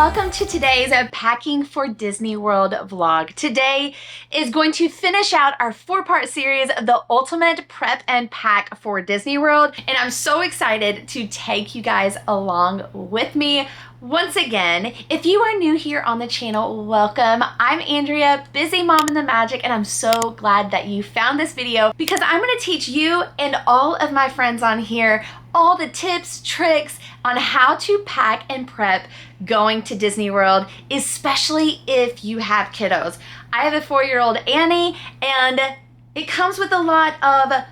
welcome to today's Packing for Disney World vlog. Today is going to finish out our 4-part series, The Ultimate Prep and Pack for Disney World, and I'm so excited to take you guys along with me. Once again, if you are new here on the channel, welcome. I'm Andrea, busy mom in the magic, and I'm so glad that you found this video because I'm going to teach you and all of my friends on here all the tips, tricks on how to pack and prep going to Disney World, especially if you have kiddos. I have a 4-year-old Annie, and it comes with a lot of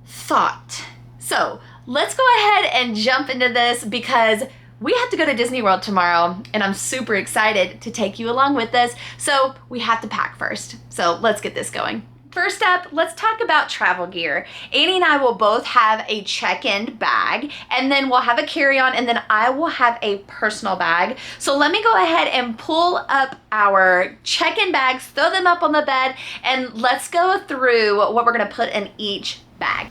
thought. So let's go ahead and jump into this because we have to go to Disney World tomorrow, and I'm super excited to take you along with us. So we have to pack first. So let's get this going. First up, let's talk about travel gear. Annie and I will both have a check-in bag, and then we'll have a carry-on, and then I will have a personal bag. So let me go ahead and pull up our check-in bags, throw them up on the bed, and let's go through what we're gonna put in each bag.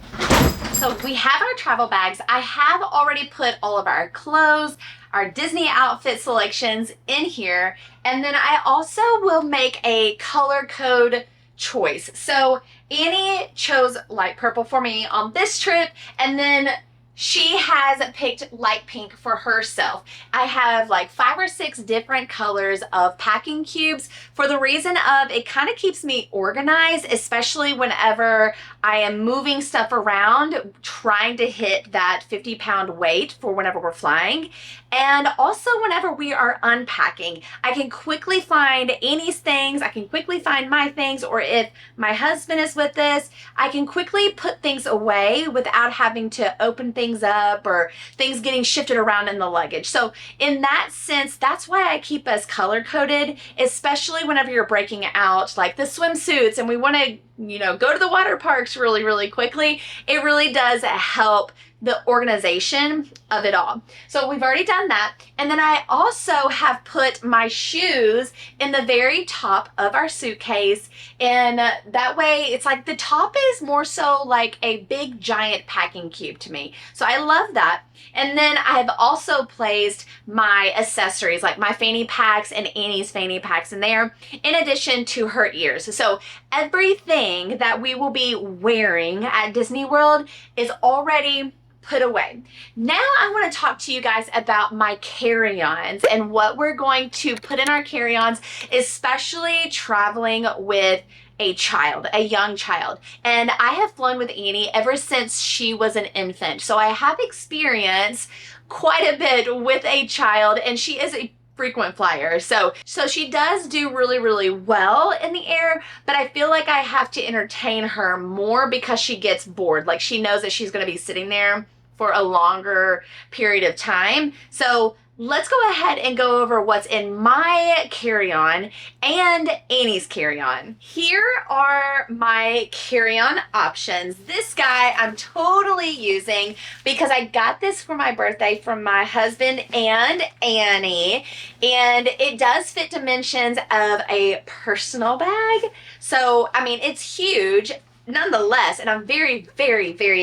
So we have our travel bags. I have already put all of our clothes, our Disney outfit selections in here, and then I also will make a color code choice. So Annie chose light purple for me on this trip, and then she has picked light pink for herself. I have like 5 or 6 different colors of packing cubes for the reason of it kind of keeps me organized, especially whenever I am moving stuff around, trying to hit that 50-pound weight for whenever we're flying. And also whenever we are unpacking, I can quickly find Annie's things, I can quickly find my things, or if my husband is with us, I can quickly put things away without having to open things up or things getting shifted around in the luggage. So in that sense, that's why I keep us color coded, especially whenever you're breaking out like the swimsuits and we want to, go to the water parks really quickly. It really does help the organization of it all. So we've already done that. And then I also have put my shoes in the very top of our suitcase. And that way it's like the top is more so like a big giant packing cube to me. So I love that. And then I've also placed my accessories like my fanny packs and Annie's fanny packs in there, in addition to her ears. So everything that we will be wearing at Disney World is already put away. Now I want to talk to you guys about my carry-ons and what we're going to put in our carry-ons, especially traveling with a child, a young child. And I have flown with Annie ever since she was an infant. So I have experience quite a bit with a child, and she is a frequent flyer. So she does do really well in the air, but I feel like I have to entertain her more because she gets bored. Like she knows that she's going to be sitting there for a longer period of time. So let's go ahead and go over what's in my carry-on and Annie's carry-on. Here are my carry-on options. This guy I'm totally using because I got this for my birthday from my husband and Annie, and it does fit dimensions of a personal bag. So, I mean, it's huge nonetheless, and I'm very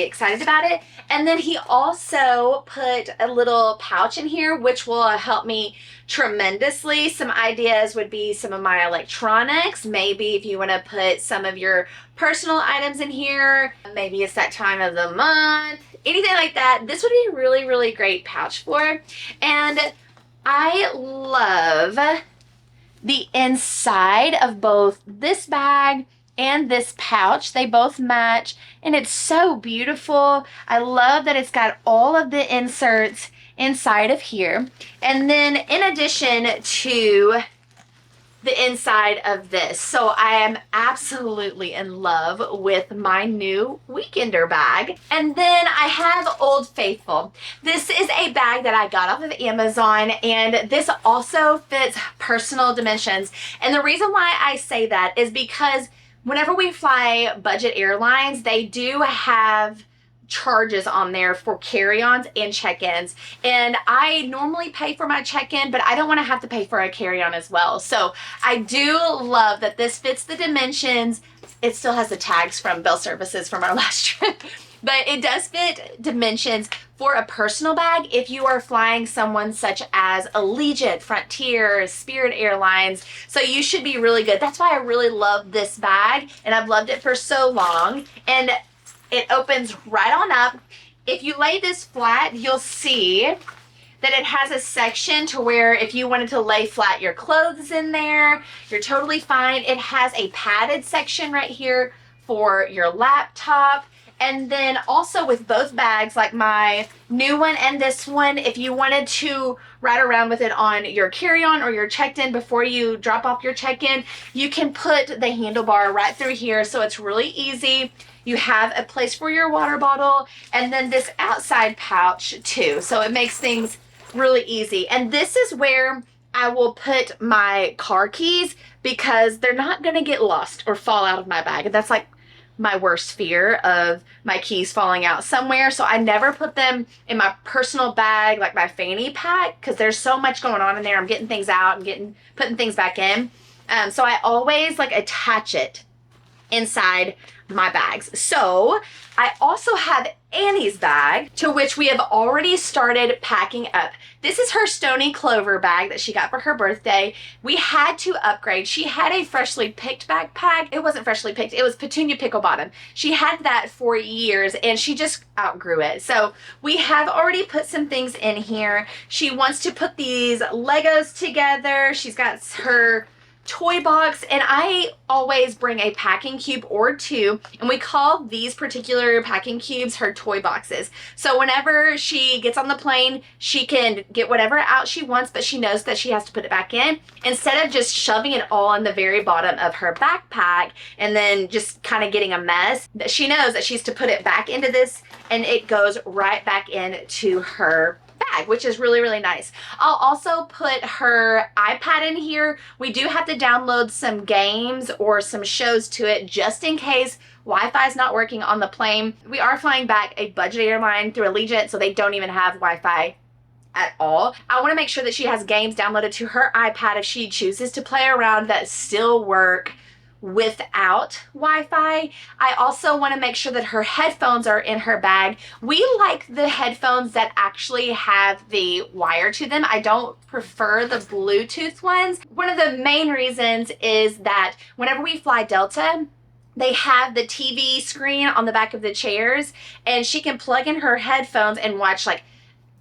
excited about it. And then he also put a little pouch in here, which will help me tremendously. Some ideas would be some of my electronics, maybe if you want to put some of your personal items in here, maybe it's that time of the month, anything like that. This would be a really great pouch for. And I love the inside of both this bag and this pouch. They both match, and it's so beautiful. I love that it's got all of the inserts inside of here. And then in addition to the inside of this, so I am absolutely in love with my new Weekender bag. And then I have Old Faithful. This is a bag that I got off of Amazon, and this also fits personal dimensions. And the reason why I say that is because whenever we fly budget airlines, they do have charges on there for carry-ons and check-ins. And I normally pay for my check-in, but I don't want to have to pay for a carry-on as well. So I do love that this fits the dimensions it still has the tags from Bell Services from our last trip. But it does fit dimensions for a personal bag if you are flying someone such as Allegiant, Frontier, Spirit Airlines. So you should be really good. That's why I really love this bag, and I've loved it for so long. And it opens right on up. If you lay this flat, you'll see that it has a section to where if you wanted to lay flat your clothes in there, you're totally fine. It has a padded section right here for your laptop. And then also with both bags, like my new one and this one, if you wanted to ride around with it on your carry-on or your checked-in before you drop off your check-in, you can put the handlebar right through here, so it's really easy. You have a place for your water bottle, and then this outside pouch too, so it makes things really easy. And this is where I will put my car keys, because they're not gonna get lost or fall out of my bag. And that's like my worst fear, of my keys falling out somewhere. So I never put them in my personal bag, like my fanny pack, because there's so much going on in there. I'm getting things out and putting things back in. So I always like attach it inside my bags. So I also have Annie's bag, to which we have already started packing up. This is her Stony Clover bag that she got for her birthday. We had to upgrade. She had a freshly picked backpack. It wasn't freshly picked, it was Petunia Pickle Bottom. She had that for years and she just outgrew it. So we have already put some things in here. She wants to put these Legos together. She's got her toy box, and I always bring a packing cube or two, and we call these particular packing cubes her toy boxes. So whenever she gets on the plane, she can get whatever out she wants, but she knows that she has to put it back in, instead of just shoving it all in the very bottom of her backpack and then just kind of getting a mess. That she knows that she's to put it back into this, and it goes right back into her bag, which is really, really nice. I'll also put her iPad in here. We do have to download some games or some shows to it just in case Wi-Fi is not working on the plane. We are flying back a budget airline through Allegiant, so they don't even have Wi-Fi at all. I want to make sure that she has games downloaded to her iPad if she chooses to play around that still work without Wi-Fi. I also want to make sure that her headphones are in her bag. We like the headphones that actually have the wire to them. I don't prefer the Bluetooth ones. One of the main reasons is that whenever we fly Delta, they have the TV screen on the back of the chairs, and she can plug in her headphones and watch like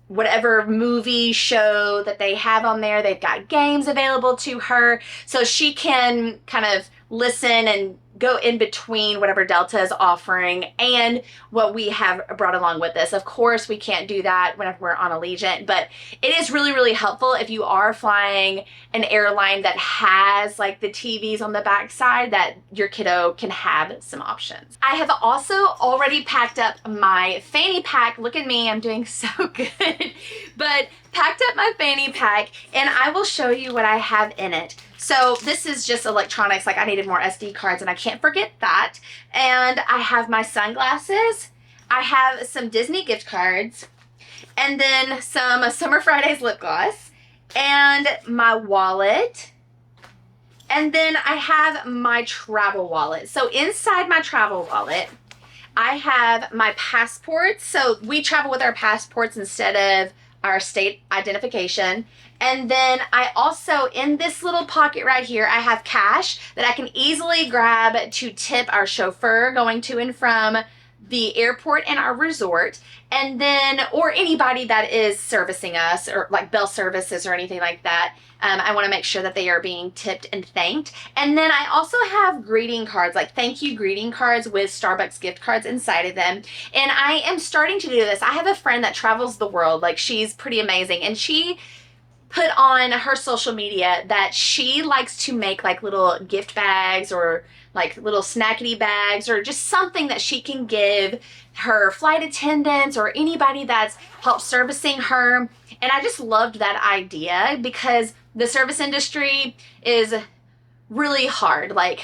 whatever movie show that they have on there. They've got games available to her, so she can kind of listen and go in between whatever Delta is offering and what we have brought along with us. Of course, we can't do that whenever we're on Allegiant, but it is really, really helpful if you are flying an airline that has like the TVs on the backside, that your kiddo can have some options. I have also already packed up my fanny pack. Look at me, I'm doing so good. But packed up my fanny pack, and I will show you what I have in it. So this is just electronics, like I needed more SD cards and I can't forget that. And I have my sunglasses, I have some Disney gift cards, and then some Summer Fridays lip gloss, and my wallet, and then I have my travel wallet. So inside my travel wallet, I have my passports. So we travel with our passports instead of our state identification. And then I also, in this little pocket right here, I have cash that I can easily grab to tip our chauffeur going to and from the airport and our resort, and then, or anybody that is servicing us, or like Bell Services or anything like that. I want to make sure that they are being tipped and thanked. And then I also have greeting cards, like thank you greeting cards with Starbucks gift cards inside of them. And I am starting to do this. I have a friend that travels the world, like she's pretty amazing, and she put on her social media that she likes to make like little gift bags or like little snackety bags, or just something that she can give her flight attendants or anybody that's helped servicing her. And I just loved that idea, because the service industry is really hard. Like,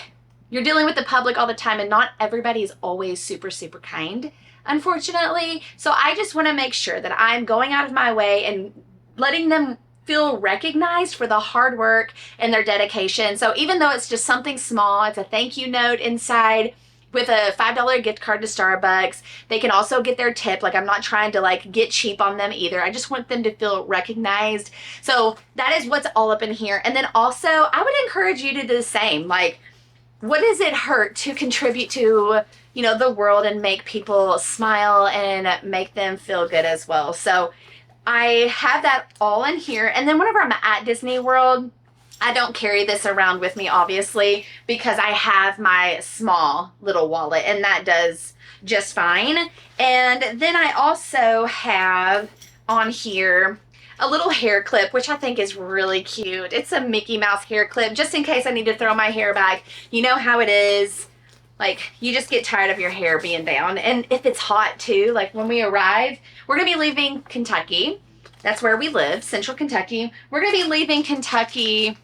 you're dealing with the public all the time, and not everybody is always super, super kind, unfortunately. So I just want to make sure that I'm going out of my way and letting them feel recognized for the hard work and their dedication. So even though it's just something small, it's a thank you note inside with a $5 gift card to Starbucks. They can also get their tip. Like, I'm not trying to like get cheap on them either. I just want them to feel recognized. So that is what's all up in here. And then also I would encourage you to do the same. Like, what does it hurt to contribute to, you know, the world and make people smile and make them feel good as well? So I have that all in here. And then whenever I'm at Disney World, I don't carry this around with me, obviously, because I have my small little wallet, and that does just fine. And then I also have on here a little hair clip, which I think is really cute. It's a Mickey Mouse hair clip, just in case I need to throw my hair back. You know how it is. Like, you just get tired of your hair being down. And if it's hot too, like when we arrive, we're gonna be leaving Kentucky. That's where we live, Central Kentucky. We're gonna be leaving Kentucky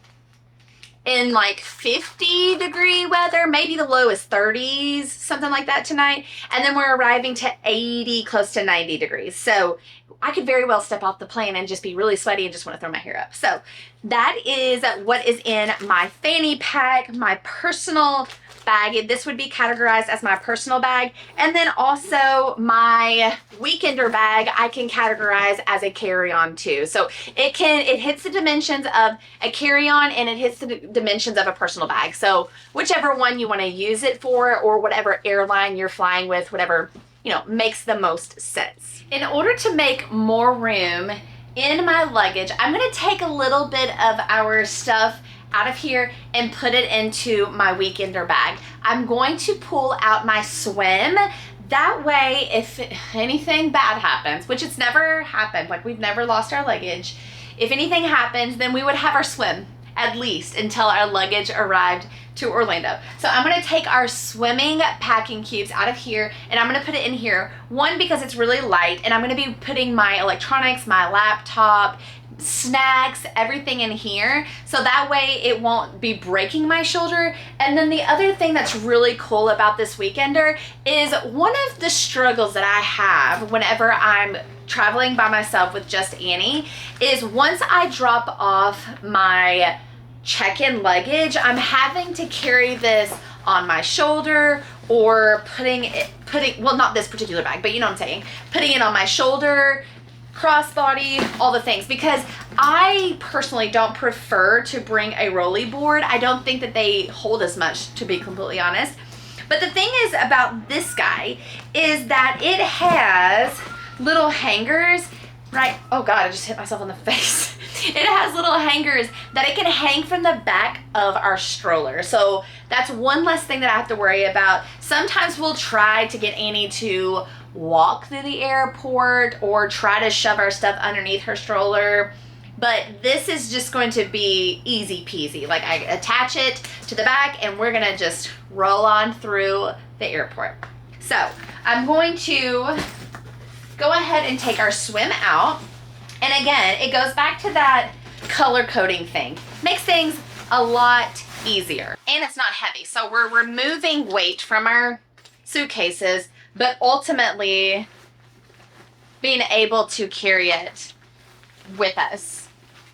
in like 50-degree weather, maybe the low is 30s, something like that tonight. And then we're arriving to 80, close to 90 degrees. So I could very well step off the plane and just be really sweaty and just want to throw my hair up. So that is what is in my fanny pack, my personal bag. This would be categorized as my personal bag. And then also my weekender bag, I can categorize as a carry-on too. So it hits the dimensions of a carry-on and it hits the dimensions of a personal bag. So whichever one you want to use it for, or whatever airline you're flying with, whatever, you know, makes the most sense. In order to make more room in my luggage, I'm going to take a little bit of our stuff out of here and put it into my weekender bag. I'm going to pull out my swim. That way, if anything bad happens, which it's never happened, like we've never lost our luggage, if anything happens, then we would have our swim at least until our luggage arrived to Orlando. So I'm gonna take our swimming packing cubes out of here and I'm gonna put it in here. One, because it's really light, and I'm gonna be putting my electronics, my laptop, snacks, everything in here, so that way it won't be breaking my shoulder. And then the other thing that's really cool about this weekender is one of the struggles that I have whenever I'm traveling by myself with just Annie is once I drop off my check-in luggage, I'm having to carry this on my shoulder or putting well, not this particular bag, but you know what I'm saying, putting it on my shoulder, crossbody, all the things, because I personally don't prefer to bring a rolly board. I don't think that they hold as much, to be completely honest. But the thing is about this guy is that it has little hangers, right? Oh God, I just hit myself on the face. It has little hangers that it can hang from the back of our stroller. So that's one less thing that I have to worry about. Sometimes we'll try to get Annie to walk through the airport or try to shove our stuff underneath her stroller. But this is just going to be easy peasy. Like, I attach it to the back and we're gonna just roll on through the airport. So I'm going to go ahead and take our swim out. And again, it goes back to that color coding thing. Makes things a lot easier. And it's not heavy. So we're removing weight from our suitcases, but ultimately being able to carry it with us.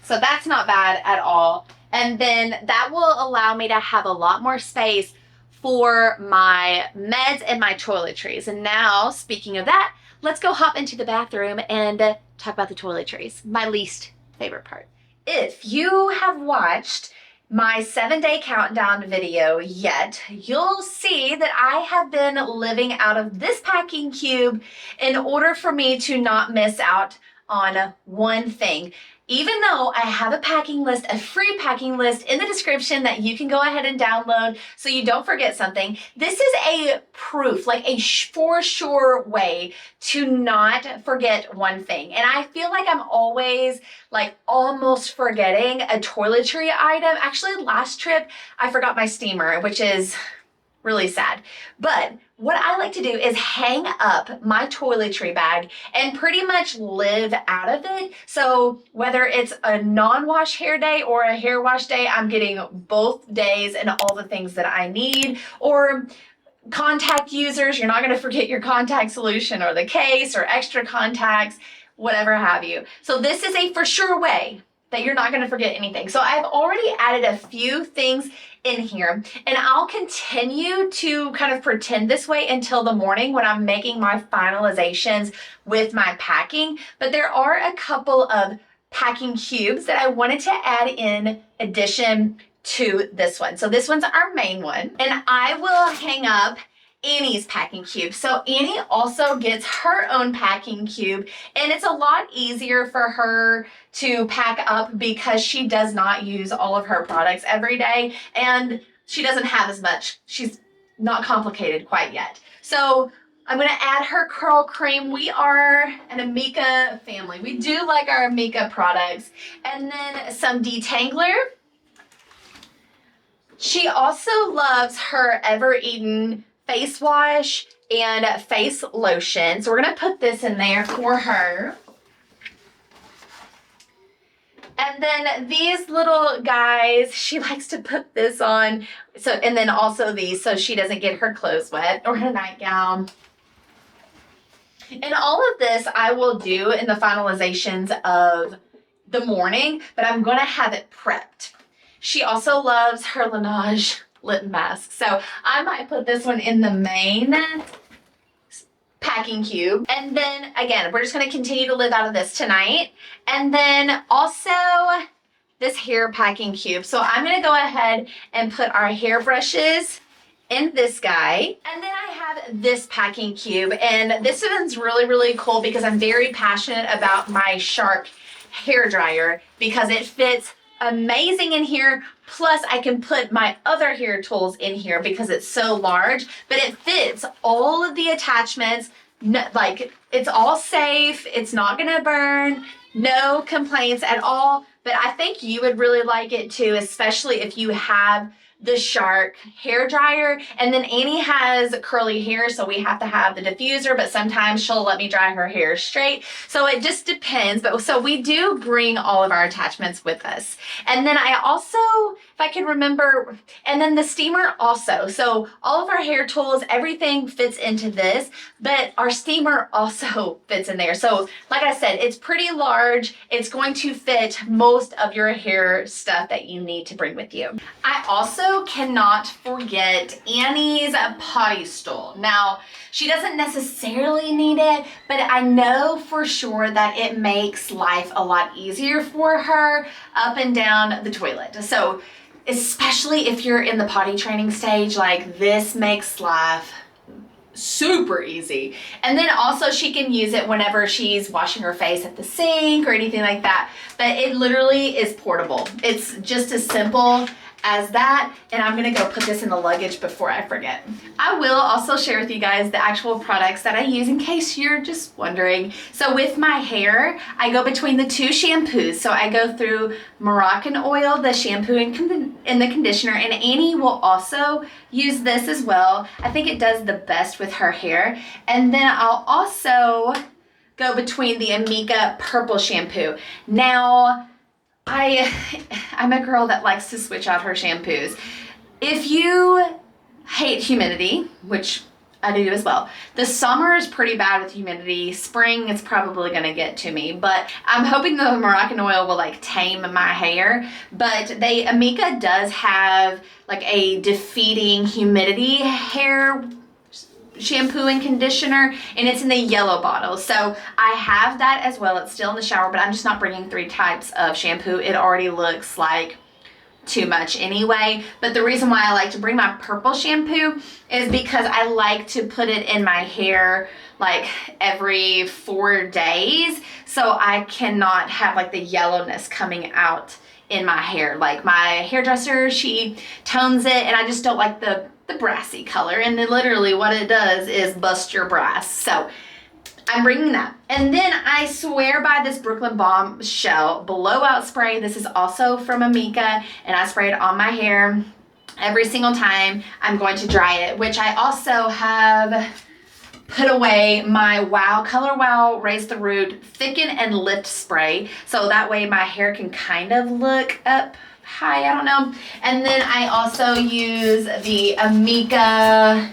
So that's not bad at all. And then that will allow me to have a lot more space for my meds and my toiletries. And now, speaking of that, let's go hop into the bathroom and talk about the toiletries, my least favorite part. If you have watched my 7-day countdown video yet, you'll see that I have been living out of this packing cube in order for me to not miss out on one thing. Even though I have a packing list, a free packing list in the description that you can go ahead and download so you don't forget something, this is a proof, like a for sure way to not forget one thing. And I feel like I'm always like almost forgetting a toiletry item. Actually, last trip, I forgot my steamer, which is really sad. But what I like to do is hang up my toiletry bag and pretty much live out of it. So whether it's a non-wash hair day or a hair wash day, I'm getting both days and all the things that I need. Or contact users, you're not going to forget your contact solution or the case or extra contacts, whatever have you. So this is a for sure way that you're not going to forget anything. So I've already added a few things in here, and I'll continue to kind of pretend this way until the morning when I'm making my finalizations with my packing. But there are a couple of packing cubes that I wanted to add in addition to this one. So this one's our main one, and I will hang up Annie's packing cube. So Annie also gets her own packing cube, and it's a lot easier for her to pack up because she does not use all of her products every day, and she doesn't have as much. She's not complicated quite yet. So I'm gonna add her curl cream. We are an Amika family. We do like our Amika products. And then some detangler. She also loves her Ever Eden face wash and face lotion. So we're gonna put this in there for her. And then these little guys, she likes to put this on. So, and then also these so she doesn't get her clothes wet, or her nightgown. And all of this I will do in the finalizations of the morning, but I'm gonna have it prepped. She also loves her Laneige lip mask. So I might put this one in the main packing cube. And then again, we're just gonna continue to live out of this tonight. And then also this hair packing cube. So I'm gonna go ahead and put our hair brushes in this guy. And then I have this packing cube, and this one's really, really cool because I'm very passionate about my Shark hair dryer because it fits amazing in here. Plus I can put my other hair tools in here because it's so large, but it fits all of the attachments. No, like it's all safe. It's not gonna burn, no complaints at all. But I think you would really like it too, especially if you have the Shark hair dryer. And then Annie has curly hair, so we have to have the diffuser, but sometimes she'll let me dry her hair straight. So it just depends. But so we do bring all of our attachments with us. And then I also, if I can remember, and then the steamer also. So all of our hair tools, everything fits into this, but our steamer also fits in there. So like I said, it's pretty large. It's going to fit most of your hair stuff that you need to bring with you. I also cannot forget Annie's potty stool. Now, she doesn't necessarily need it, but I know for sure that it makes life a lot easier for her up and down the toilet. So, especially if you're in the potty training stage, like this makes life super easy. And then also she can use it whenever she's washing her face at the sink or anything like that. But it literally is portable. It's just as simple as that, and I'm gonna go put this in the luggage before I forget. I will also share with you guys the actual products that I use in case you're just wondering. So with my hair, I go between the two shampoos. So I go through Moroccan oil, the shampoo and the conditioner, and Annie will also use this as well. I think it does the best with her hair. And then I'll also go between the Amika purple shampoo. Now, I'm a girl that likes to switch out her shampoos. If you hate humidity, which I do as well, the summer is pretty bad with humidity. Spring, it's probably gonna get to me, but I'm hoping the Moroccan oil will like tame my hair. But Amika does have like a defeating humidity hair shampoo and conditioner, and it's in the yellow bottle. So I have that as well. It's still in the shower, but I'm just not bringing 3 types of shampoo. It already looks like too much anyway. But the reason why I like to bring my purple shampoo is because I like to put it in my hair like every 4 days, so I cannot have like the yellowness coming out in my hair. Like my hairdresser, she tones it, and I just don't like the brassy color, and then literally what it does is bust your brass. So I'm bringing that. And then I swear by this Brooklyn Bombshell blowout spray. This is also from Amika, and I spray it on my hair every single time I'm going to dry it, which I also have put away my Color Wow Raise the Root Thicken and Lift Spray, so that way my hair can kind of look up high, I don't know. And then I also use the Amika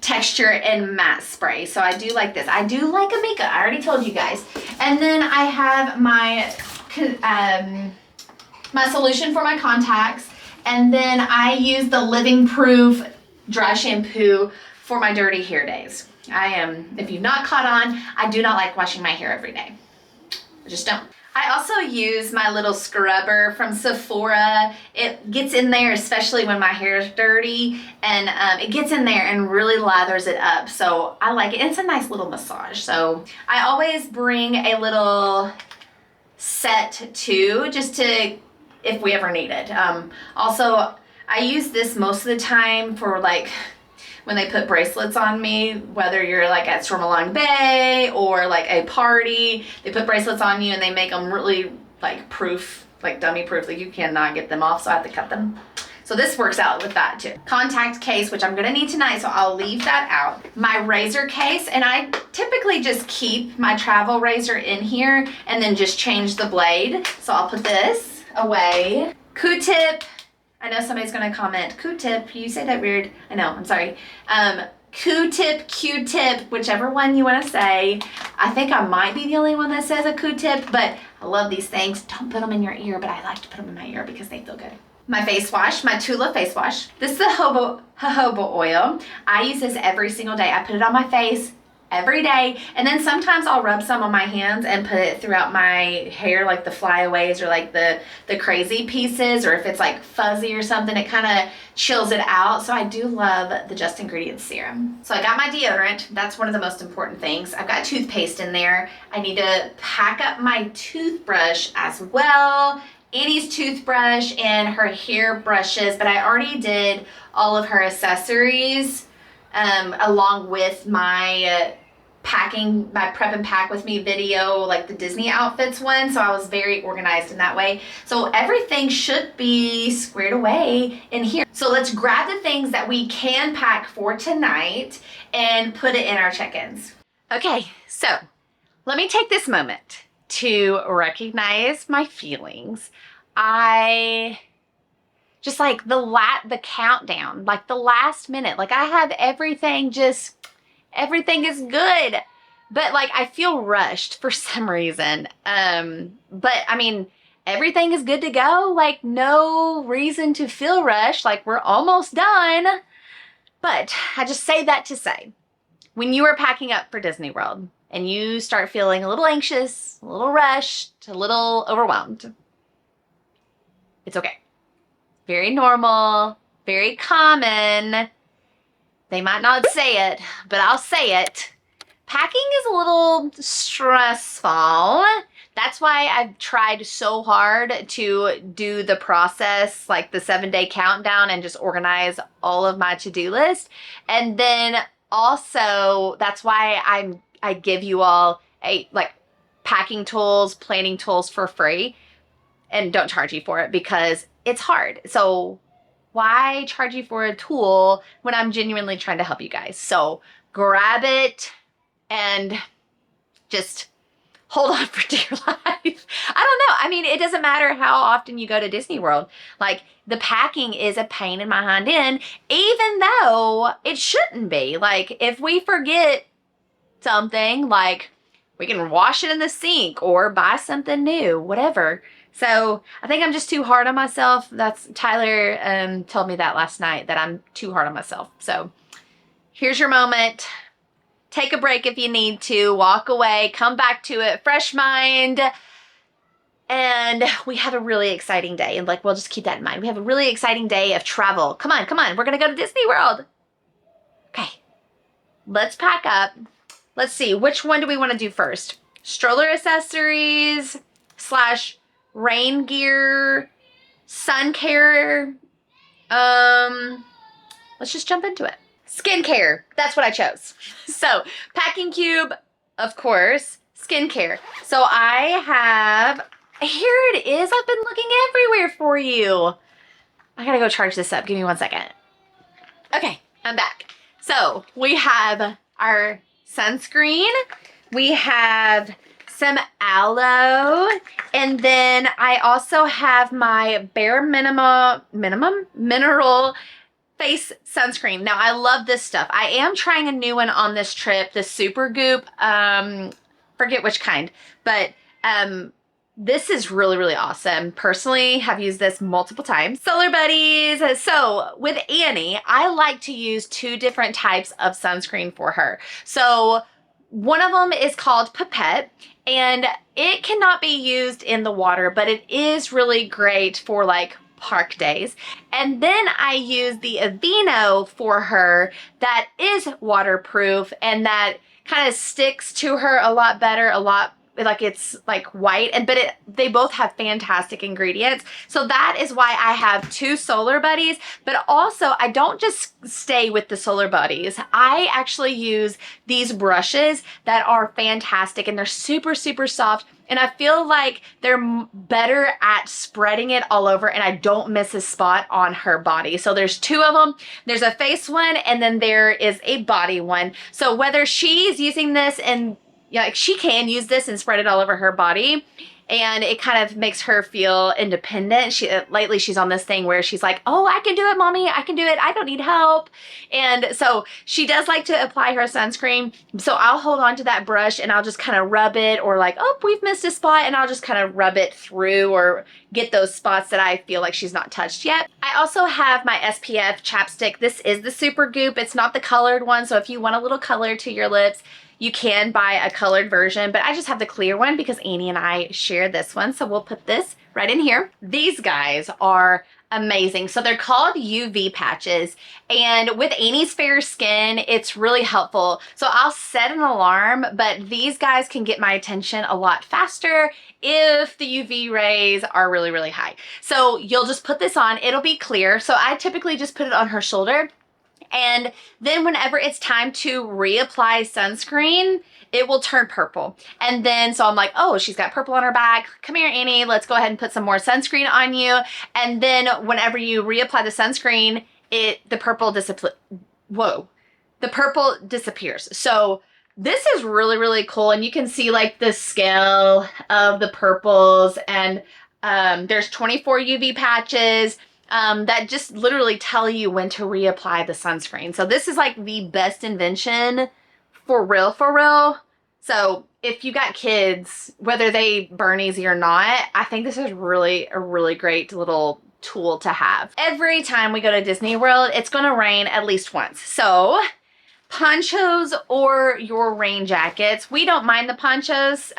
Texture and Matte Spray. So I do like this. I do like Amika. I already told you guys. And then I have my my solution for my contacts, and then I use the Living Proof dry shampoo for my dirty hair days. If you've not caught on, I do not like washing my hair every day. I just don't. I also use my little scrubber from Sephora. It gets in there, especially when my hair is dirty, and it gets in there and really lathers it up. So I like it. It's a nice little massage. So I always bring a little set too, just to, if we ever need it. Also, I use this most of the time for like when they put bracelets on me, whether you're like at Stormalong Bay or like a party, they put bracelets on you and they make them really like proof, like dummy proof, like you cannot get them off, so I have to cut them. So this works out with that too. Contact case, which I'm gonna need tonight, so I'll leave that out. My razor case, and I typically just keep my travel razor in here and then just change the blade. So I'll put this away. Q-tip. I know somebody's gonna comment, Q-tip, you say that weird. I know, I'm sorry. Q-tip, Q-tip, whichever one you wanna say. I think I might be the only one that says a Q-tip, but I love these things. Don't put them in your ear, but I like to put them in my ear because they feel good. My face wash, my Tula face wash. This is the jojoba oil. I use this every single day. I put it on my face every day, and then sometimes I'll rub some on my hands and put it throughout my hair, like the flyaways or like the crazy pieces, or if it's like fuzzy or something, it kind of chills it out. So I do love the Just Ingredients serum. So I got my deodorant. That's one of the most important things. I've got toothpaste in there. I need to pack up my toothbrush as well. Annie's toothbrush and her hair brushes, but I already did all of her accessories along with my packing, my prep and pack with me video, like the Disney outfits one. So I was very organized in that way. So everything should be squared away in here. So let's grab the things that we can pack for tonight and put it in our check-ins. Okay, so let me take this moment to recognize my feelings. I just like the countdown, like the last minute, like I have everything is good, but like I feel rushed for some reason. But I mean, everything is good to go. Like no reason to feel rushed. Like we're almost done. But I just say that to say, when you are packing up for Disney World and you start feeling a little anxious, a little rushed, a little overwhelmed, it's okay. Very normal, very common. They might not say it, but I'll say it. Packing is a little stressful. That's why I've tried so hard to do the process, like the 7-day countdown, and just organize all of my to-do list. And then also, that's why I give you all like packing tools, planning tools for free, and don't charge you for it because it's hard. So why charge you for a tool when I'm genuinely trying to help you guys? So grab it and just hold on for dear life. I don't know. I mean, it doesn't matter how often you go to Disney World. Like the packing is a pain in my hind end, even though it shouldn't be. Like if we forget something, like we can wash it in the sink or buy something new, whatever. So I think I'm just too hard on myself. That's Tyler told me that last night, that I'm too hard on myself. So here's your moment. Take a break if you need to. Walk away. Come back to it. Fresh mind. And we have a really exciting day. And like, we'll just keep that in mind. We have a really exciting day of travel. Come on, come on. We're going to go to Disney World. Okay. Let's pack up. Let's see. Which one do we want to do first? Stroller accessories / rain gear, sun care. Let's just jump into it. Skincare, that's what I chose. So packing cube, of course, skincare. So I have, here it is. I've been looking everywhere for you. I gotta go charge this up. Give me 1 second. Okay, I'm back. So we have our sunscreen. We have some aloe, and then I also have my bare minimum mineral face sunscreen. Now I love this stuff. I am trying a new one on this trip, the Super Goop, forget which kind, but This is really, really awesome. Personally, have used this multiple times. Solar Buddies. So with Annie, I like to use two different types of sunscreen for her. So one of them is called Pipette, and it cannot be used in the water, but it is really great for like park days. And then I use the Aveeno for her that is waterproof and that kind of sticks to her a lot better, a lot like it's like white, and but they both have fantastic ingredients. So that is why I have two Solar Buddies. But also I don't just stay with the Solar Buddies. I actually use these brushes that are fantastic, and they're super, super soft, and I feel like they're better at spreading it all over, and I don't miss a spot on her body. So there's two of them. There's a face one, and then there is a body one. So whether she's using this and yeah, she can use this and spread it all over her body, and it kind of makes her feel independent. Lately she's on this thing where she's like, oh, I can do it, mommy, I can do it, I don't need help. And so she does like to apply her sunscreen. So I'll hold on to that brush and I'll just kind of rub it, or like, oh, we've missed a spot, and I'll just kind of rub it through or get those spots that I feel like she's not touched yet. I also have my SPF chapstick. This is the Super Goop. It's not the colored one, so if you want a little color to your lips, you can buy a colored version, but I just have the clear one because Annie and I share this one. So we'll put this right in here. These guys are amazing. So they're called UV patches, and with Annie's fair skin, it's really helpful. So I'll set an alarm, but these guys can get my attention a lot faster if the UV rays are really, really high. So you'll just put this on, it'll be clear. So I typically just put it on her shoulder. And then whenever it's time to reapply sunscreen, it will turn purple. And then, so I'm like, oh, she's got purple on her back. Come here, Annie, let's go ahead and put some more sunscreen on you. And then whenever you reapply the sunscreen, the purple disappears. So this is really, really cool. And you can see like the scale of the purples, and there's 24 UV patches. That just literally tell you when to reapply the sunscreen. So this is like the best invention for real, for real. So if you got kids, whether they burn easy or not, I think this is really a really great little tool to have. Every time we go to Disney World, it's gonna rain at least once. So ponchos or your rain jackets. We don't mind the ponchos.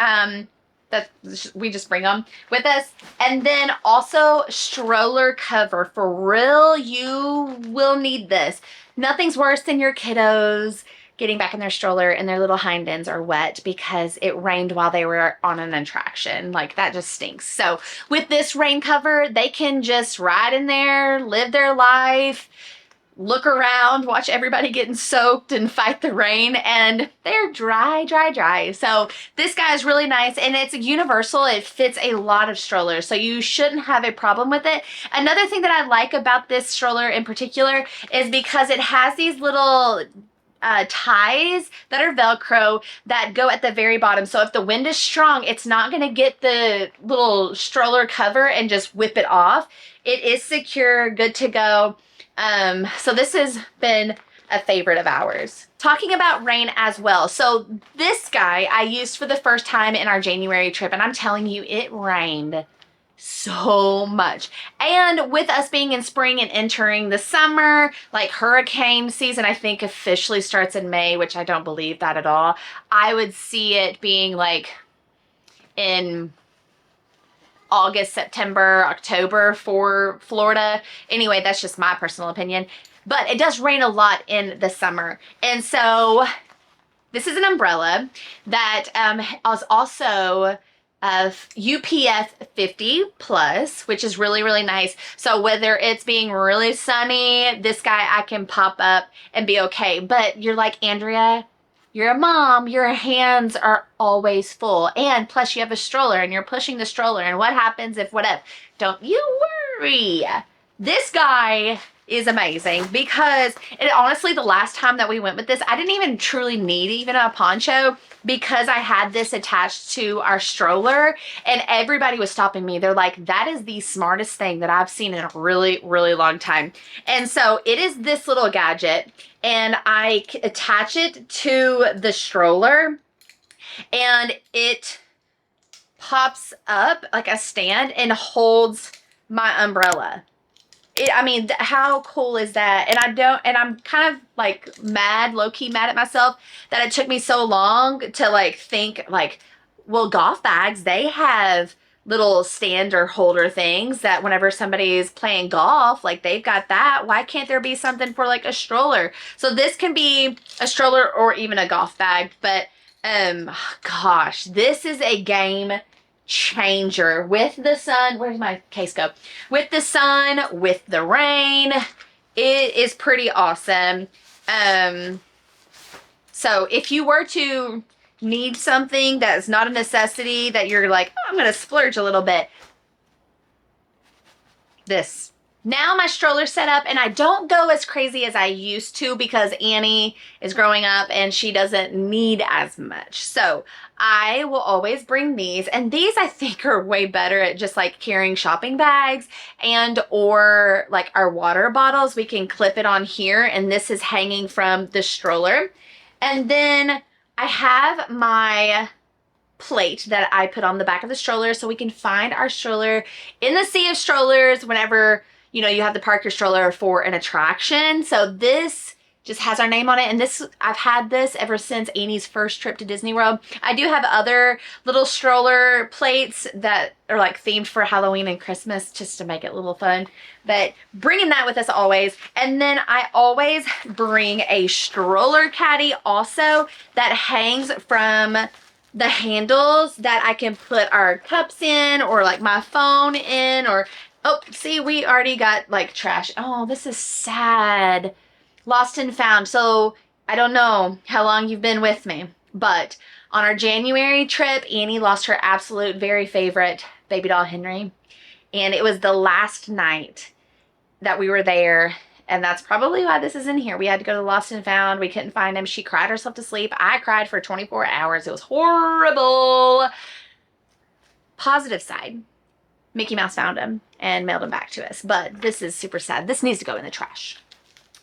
That we just bring them with us. And then also stroller cover. For real, you will need this. Nothing's worse than your kiddos getting back in their stroller and their little hind ends are wet because it rained while they were on an attraction. Like, that just stinks. So with this rain cover, they can just ride in there, live their life, look around, watch everybody getting soaked and fight the rain, and they're dry, dry, dry. So this guy is really nice, and it's universal. It fits a lot of strollers, so you shouldn't have a problem with it. Another thing that I like about this stroller in particular is because it has these little ties that are Velcro that go at the very bottom. So if the wind is strong, it's not going to get the little stroller cover and just whip it off. It is secure, good to go. So this has been a favorite of ours. Talking about rain as well. So this guy I used for the first time in our January trip, and I'm telling you, it rained so much. And with us being in spring and entering the summer, like hurricane season, I think officially starts in May, which I don't believe that at all. I would see it being like in August, September, October for Florida. Anyway, that's just my personal opinion. But it does rain a lot in the summer. And so this is an umbrella that is also UPF 50 plus, which is really, really nice. So whether it's being really sunny, this guy I can pop up and be okay. But you're like, Andrea, you're a mom, your hands are always full. And plus you have a stroller and you're pushing the stroller. And what happens if whatever? Don't you worry. This guy is amazing because honestly, the last time that we went with this, I didn't even truly need even a poncho because I had this attached to our stroller, and everybody was stopping me. They're like, that is the smartest thing that I've seen in a really, really long time. And so it is this little gadget, and I attach it to the stroller, and it pops up like a stand and holds my umbrella. I mean, how cool is that? And I'm kind of like mad, low-key mad at myself that it took me so long to like think like, well, golf bags, they have little stander holder things that whenever somebody's playing golf, like they've got that. Why can't there be something for like a stroller? So this can be a stroller or even a golf bag, but gosh, this is a game changer with the sun. Where's my case go? With the sun, with the rain, it is pretty awesome. So if you were to need something that's not a necessity, that you're like, oh, I'm gonna splurge a little bit, this. Now my stroller's set up and I don't go as crazy as I used to because Annie is growing up and she doesn't need as much. So I will always bring these, and these I think are way better at just like carrying shopping bags and or like our water bottles. We can clip it on here and this is hanging from the stroller. And then I have my plate that I put on the back of the stroller so we can find our stroller in the sea of strollers whenever, you know, you have to park your stroller for an attraction. So this just has our name on it, and this, I've had this ever since Annie's first trip to Disney World. I do have other little stroller plates that are like themed for Halloween and Christmas just to make it a little fun, but bringing that with us always. And then I always bring a stroller caddy also that hangs from the handles that I can put our cups in or like my phone in, or, oh, see, we already got like trash. Oh, this is sad. Lost and found. So I don't know how long you've been with me, but on our January trip, Annie lost her absolute very favorite baby doll, Henry. And it was the last night that we were there. And that's probably why this is in here. We had to go to Lost and Found. We couldn't find him. She cried herself to sleep. I cried for 24 hours. It was horrible. Positive side, Mickey Mouse found him and mailed him back to us. But this is super sad. This needs to go in the trash.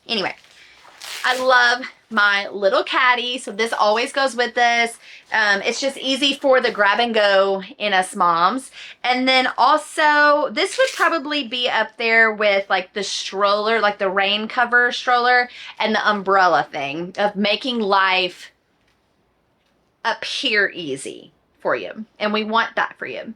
Anyway, I love my little caddy. So this always goes with this. It's just easy for the grab and go in us moms. And then also this would probably be up there with like the stroller, like the rain cover stroller and the umbrella thing of making life appear easy for you. And we want that for you.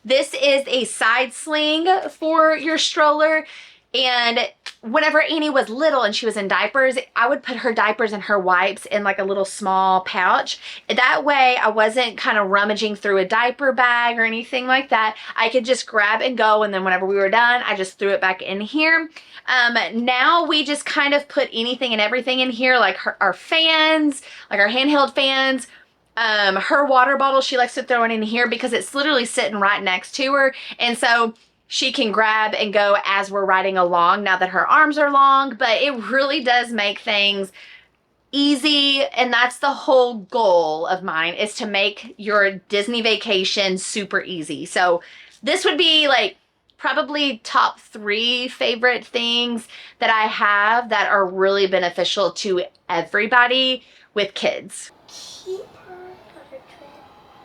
This is a side sling for your stroller. And whenever Annie was little and she was in diapers, I would put her diapers and her wipes in like a little small pouch. That way I wasn't kind of rummaging through a diaper bag or anything like that. I could just grab and go, and then whenever we were done, I just threw it back in here. Now we just kind of put anything and everything in here, like our fans, like our handheld fans. Her water bottle, she likes to throw it in here because it's literally sitting right next to her. And so she can grab and go as we're riding along now that her arms are long, but it really does make things easy. And that's the whole goal of mine, is to make your Disney vacation super easy. So this would be like probably top 3 favorite things that I have that are really beneficial to everybody with kids. Keep her on a trip.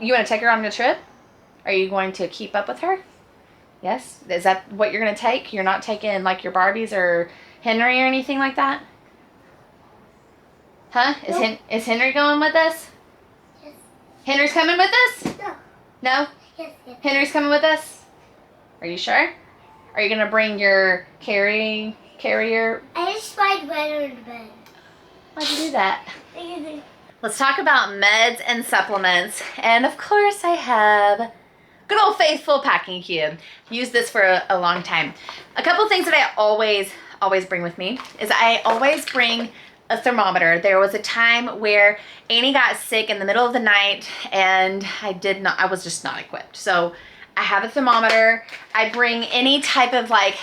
You want to take her on a trip? Are you going to keep up with her? Yes? Is that what you're going to take? You're not taking like your Barbies or Henry or anything like that? Huh? Nope. Is Henry going with us? Yes. Henry's coming with us? No. No? Yes, yes. Henry's coming with us? Are you sure? Are you going to bring your carrier? I just spied right under the bed. Why'd you do that? Let's talk about meds and supplements. And of course I have good old faithful packing cube. Used this for a long time. A couple things that I always bring with me is I always bring a thermometer. There was a time where Annie got sick in the middle of the night and I was just not equipped. So I have a thermometer. I bring any type of like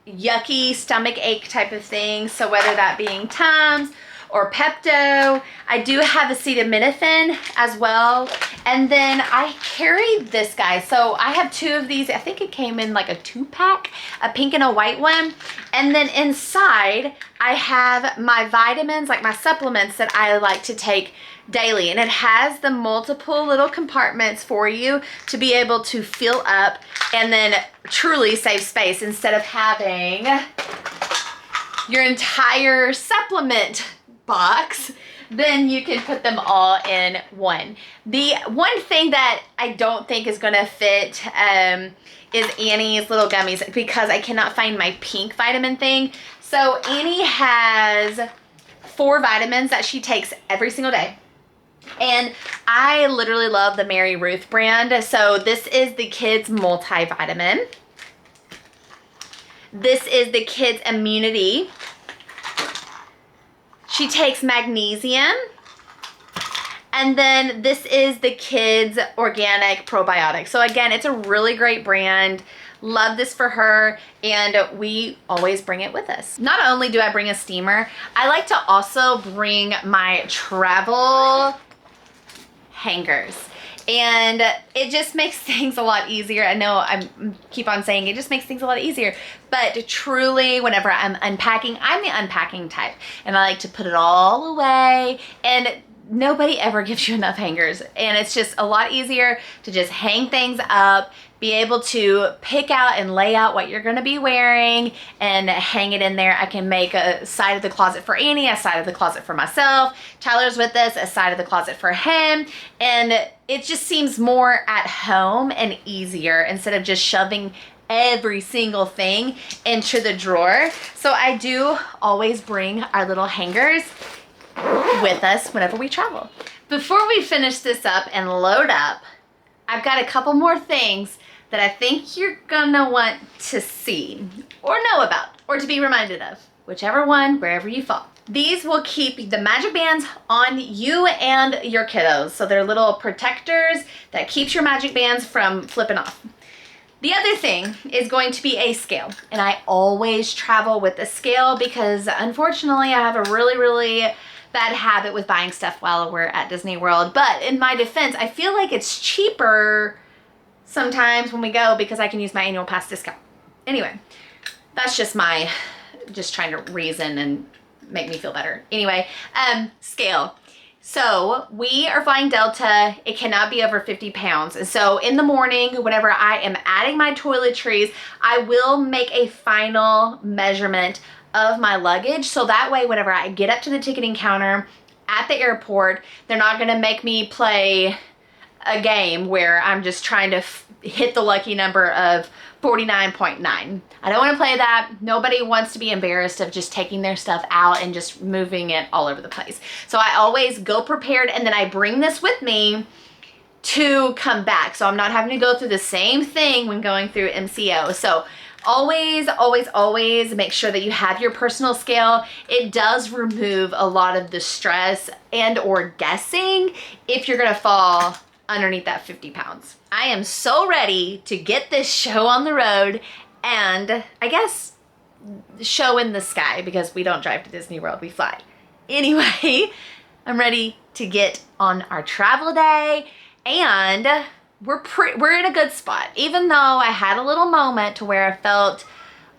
yucky stomach ache type of thing. So whether that being Tums or Pepto. I do have acetaminophen as well. And then I carried this guy. So I have 2 of these. I think it came in like a 2-pack, a pink and a white one. And then inside I have my vitamins, like my supplements that I like to take daily, and it has the multiple little compartments for you to be able to fill up and then truly save space instead of having your entire supplement box. Then you can put them all in one. The one thing that I don't think is gonna fit is Annie's little gummies, because I cannot find my pink vitamin thing. So Annie has 4 vitamins that she takes every single day. And I literally love the Mary Ruth brand. So this is the kids multivitamin. This is the kids immunity. She takes magnesium. And then this is the kids organic probiotic. So again, it's a really great brand. Love this for her, and we always bring it with us. Not only do I bring a steamer, I like to also bring my travel hangers, and it just makes things a lot easier. I know I keep on saying it just makes things a lot easier, but truly whenever I'm unpacking, I'm the unpacking type, and I like to put it all away, and nobody ever gives you enough hangers, and it's just a lot easier to just hang things up, be able to pick out and lay out what you're gonna be wearing and hang it in there. I can make a side of the closet for Annie, a side of the closet for myself. Tyler's with us, a side of the closet for him. And it just seems more at home and easier instead of just shoving every single thing into the drawer. So I do always bring our little hangers with us whenever we travel. Before we finish this up and load up, I've got a couple more things that I think you're gonna want to see or know about or to be reminded of, whichever one, wherever you fall. These will keep the magic bands on you and your kiddos. So they're little protectors that keeps your magic bands from flipping off. The other thing is going to be a scale, and I always travel with a scale because unfortunately I have a really bad habit with buying stuff while we're at Disney World. But in my defense, I feel like it's cheaper sometimes when we go because I can use my annual pass discount. Anyway, that's just trying to reason and make me feel better. Anyway, scale. So we are flying Delta. It cannot be over 50 pounds. And so in the morning, whenever I am adding my toiletries, I will make a final measurement of my luggage. So that way, whenever I get up to the ticketing counter at the airport, they're not gonna make me play a game where I'm just trying to hit the lucky number of 49.9. I don't want to play that. Nobody wants to be embarrassed of just taking their stuff out and just moving it all over the place. So I always go prepared, and then I bring this with me to come back. So I'm not having to go through the same thing when going through MCO. So always make sure that you have your personal scale. It does remove a lot of the stress and or guessing if you're gonna fall underneath that 50 pounds. I am so ready to get this show on the road and I guess show in the sky, because we don't drive to Disney World, we fly. Anyway, I'm ready to get on our travel day, and we're in a good spot. Even though I had a little moment to where I felt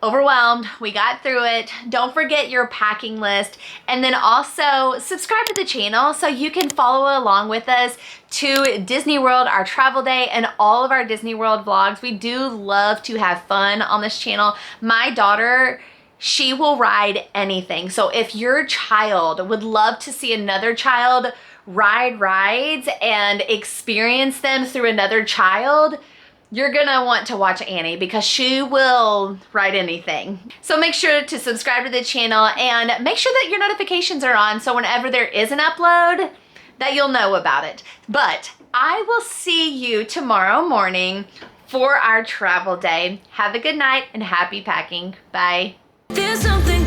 overwhelmed, we got through it. Don't forget your packing list, and then also subscribe to the channel so you can follow along with us to Disney World, our travel day, and all of our Disney World vlogs. We do love to have fun on this channel. My daughter, she will ride anything. So if your child would love to see another child ride rides and experience them through another child, you're gonna want to watch Annie, because she will ride anything. So make sure to subscribe to the channel and make sure that your notifications are on, so whenever there is an upload, that you'll know about it. But I will see you tomorrow morning for our travel day. Have a good night and happy packing. Bye. There's something